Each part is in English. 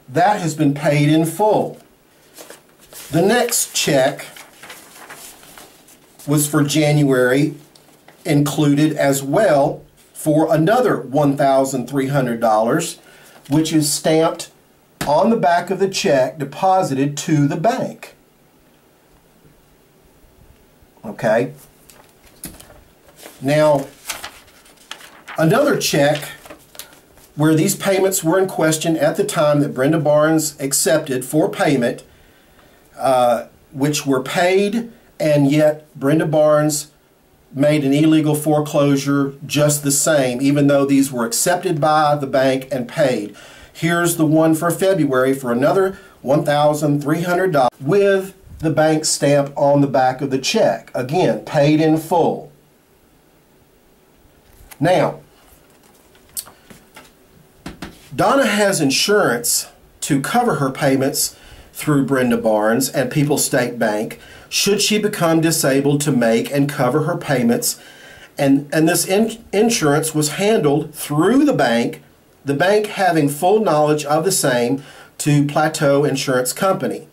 that has been paid in full. The next check was for January, included as well for another $1,300, which is stamped on the back of the check deposited to the bank. Okay. Now, another check where these payments were in question at the time that Brenda Barnes accepted for payment, which were paid, and yet Brenda Barnes made an illegal foreclosure just the same, even though these were accepted by the bank and paid. Here's the one for February for another $1,300 with the bank stamp on the back of the check. Again, paid in full. Now, Donna has insurance to cover her payments through Brenda Barnes and People's State Bank should she become disabled to make and cover her payments. And this insurance was handled through the bank having full knowledge of the same to Plateau Insurance Company.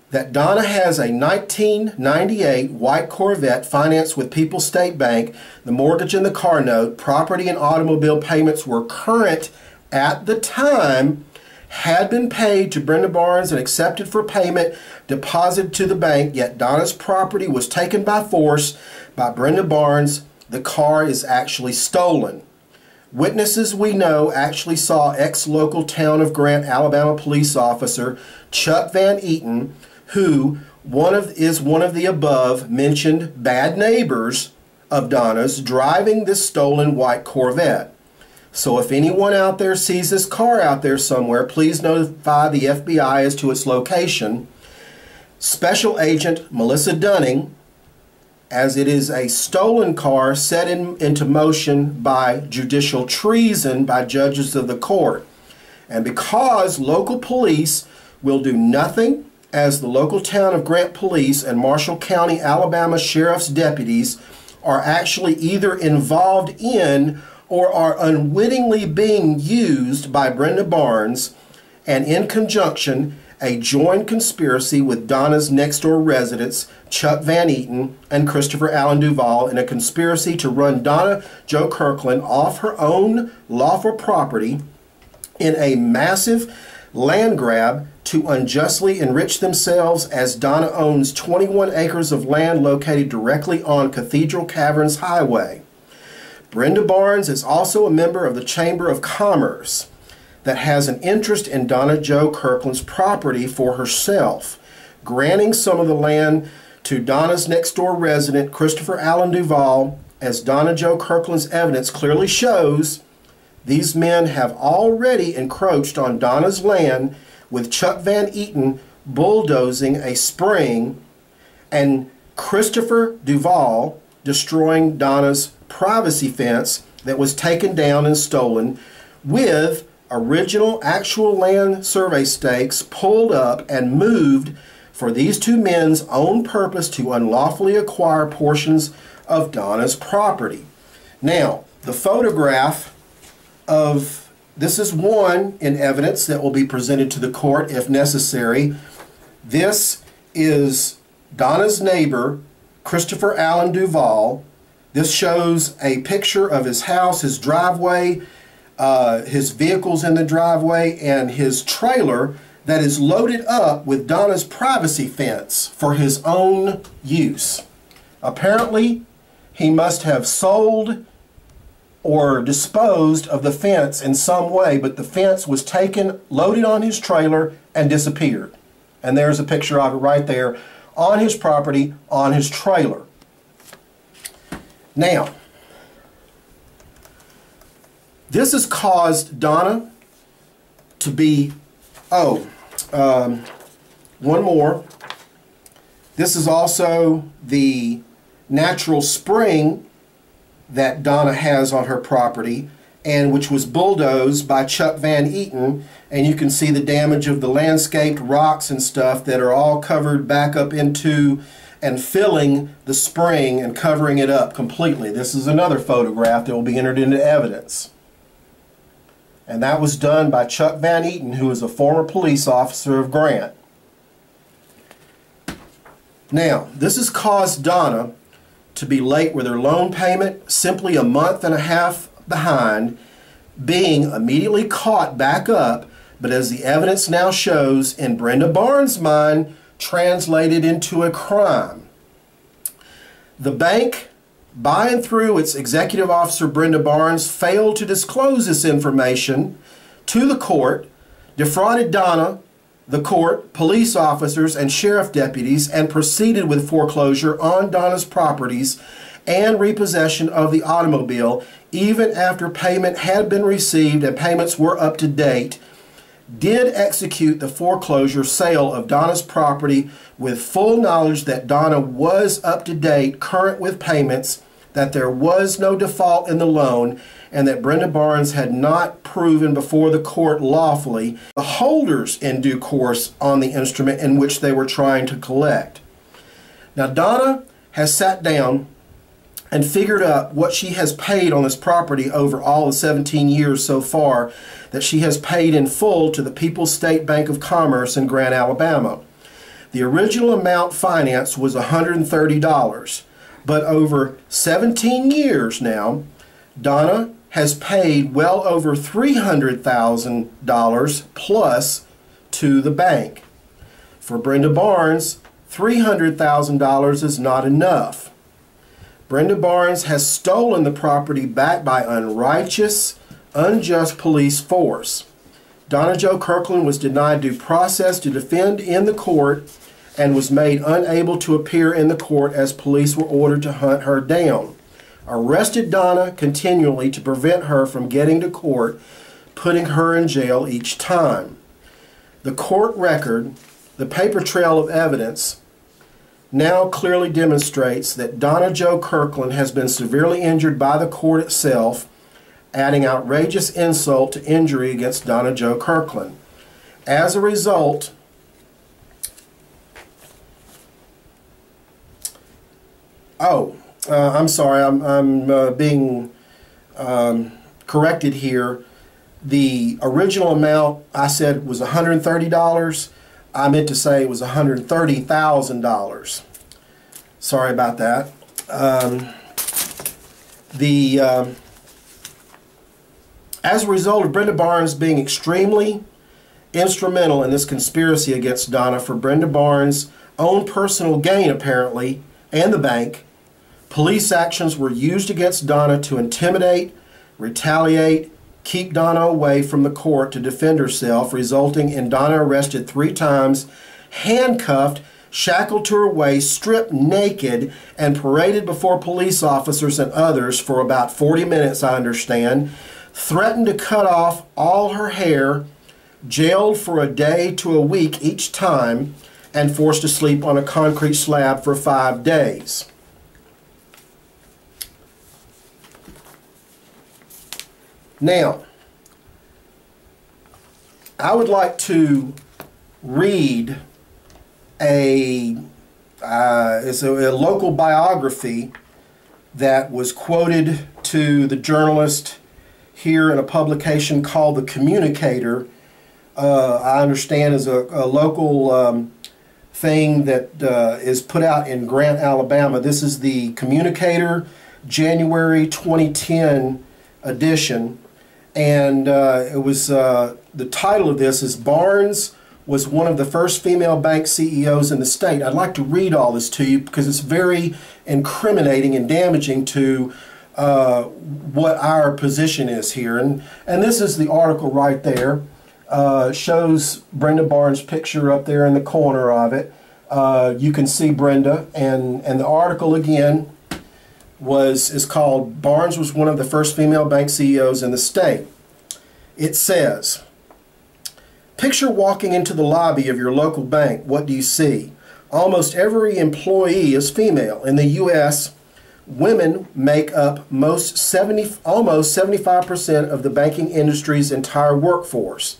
That Donna has a 1998 white Corvette financed with People's State Bank, the mortgage and the car note, property and automobile payments were current at the time, had been paid to Brenda Barnes and accepted for payment, deposited to the bank, yet Donna's property was taken by force by Brenda Barnes. The car is actually stolen. Witnesses we know actually saw ex-local Town of Grant, Alabama police officer Chuck Van Eaton, who is one of the above mentioned bad neighbors of Donna's, driving this stolen white Corvette. So if anyone out there sees this car out there somewhere, please notify the FBI as to its location. Special Agent Melissa Dunning, as it is a stolen car set into motion by judicial treason by judges of the court. And because local police will do nothing, as the local Town of Grant police and Marshall County, Alabama sheriff's deputies are actually either involved in or are unwittingly being used by Brenda Barnes, and in conjunction, a joint conspiracy with Donna's next-door residents, Chuck Van Eaton and Christopher Allen Duvall, in a conspiracy to run Donna Jo Kirkland off her own lawful property in a massive land grab to unjustly enrich themselves, as Donna owns 21 acres of land located directly on Cathedral Caverns Highway. Brenda Barnes is also a member of the Chamber of Commerce that has an interest in Donna Jo Kirkland's property for herself, granting some of the land to Donna's next-door resident, Christopher Allen Duvall. As Donna Jo Kirkland's evidence clearly shows, these men have already encroached on Donna's land, with Chuck Van Eaton bulldozing a spring and Christopher Duvall destroying Donna's privacy fence that was taken down and stolen, with original actual land survey stakes pulled up and moved for these two men's own purpose to unlawfully acquire portions of Donna's property. Now, the photograph of this is one in evidence that will be presented to the court if necessary. This is Donna's neighbor, Christopher Allen Duvall. This shows a picture of his house, his driveway, his vehicles in the driveway, and his trailer that is loaded up with Donna's privacy fence for his own use. Apparently, he must have sold or disposed of the fence in some way, but the fence was taken, loaded on his trailer, and disappeared. And there's a picture of it right there on his property, on his trailer. Now, this has caused Donna to be, one more. This is also the natural spring that Donna has on her property, and which was bulldozed by Chuck Van Eaton, and you can see the damage of the landscaped rocks and stuff that are all covered back up into and filling the spring and covering it up completely. This is another photograph that will be entered into evidence. and that was done by Chuck Van Eaton, who is a former police officer of Grant. Now, this has caused Donna to be late with her loan payment, simply a month and a half behind, being immediately caught back up, but as the evidence now shows, in Brenda Barnes' mind, translated into a crime. The bank, by and through its executive officer Brenda Barnes, failed to disclose this information to the court, defrauded Donna, the court, police officers, and sheriff deputies, and proceeded with foreclosure on Donna's properties and repossession of the automobile, even after payment had been received and payments were up to date, did execute the foreclosure sale of Donna's property with full knowledge that Donna was up to date, current with payments, that there was no default in the loan, and that Brenda Barnes had not proven before the court lawfully the holders in due course on the instrument in which they were trying to collect. Now, Donna has sat down and figured out what she has paid on this property over all the 17 years so far that she has paid in full to the People's State Bank of Commerce in Grant, Alabama. The original amount financed was $130, but over 17 years now, Donna has paid well over $300,000 plus to the bank. For Brenda Barnes, $300,000 is not enough. Brenda Barnes has stolen the property back by unrighteous, unjust police force. Donna Jo Kirkland was denied due process to defend in the court and was made unable to appear in the court as police were ordered to hunt her down. Arrested Donna continually to prevent her from getting to court, putting her in jail each time. The court record, the paper trail of evidence, now clearly demonstrates that Donna Jo Kirkland has been severely injured by the court itself, adding outrageous insult to injury against Donna Jo Kirkland. As a result, I'm sorry, I'm being corrected here. The original amount I said was $130. I meant to say it was $130,000. Sorry about that. As a result of Brenda Barnes being extremely instrumental in this conspiracy against Donna for Brenda Barnes' own personal gain, apparently, and the bank, police actions were used against Donna to intimidate, retaliate, keep Donna away from the court to defend herself, resulting in Donna arrested 3 times, handcuffed, shackled to her waist, stripped naked, and paraded before police officers and others for about 40 minutes, I understand, threatened to cut off all her hair, jailed for a day to a week each time, and forced to sleep on a concrete slab for 5 days. Now, I would like to read it's a local biography that was quoted to the journalist here in a publication called The Communicator. I understand is a local thing that is put out in Grant, Alabama. This is the Communicator January 2010 edition. And it was the title of this is Barnes was one of the first female bank CEOs in the state. I'd like to read all this to you because it's very incriminating and damaging to what our position is here. And this is the article right there. Shows Brenda Barnes' picture up there in the corner of it. You can see Brenda, and the article again is called Barnes was one of the first female bank CEOs in the state. It says, picture walking into the lobby of your local bank. What do you see? Almost every employee is female. In the U.S., women make up almost 75% of the banking industry's entire workforce.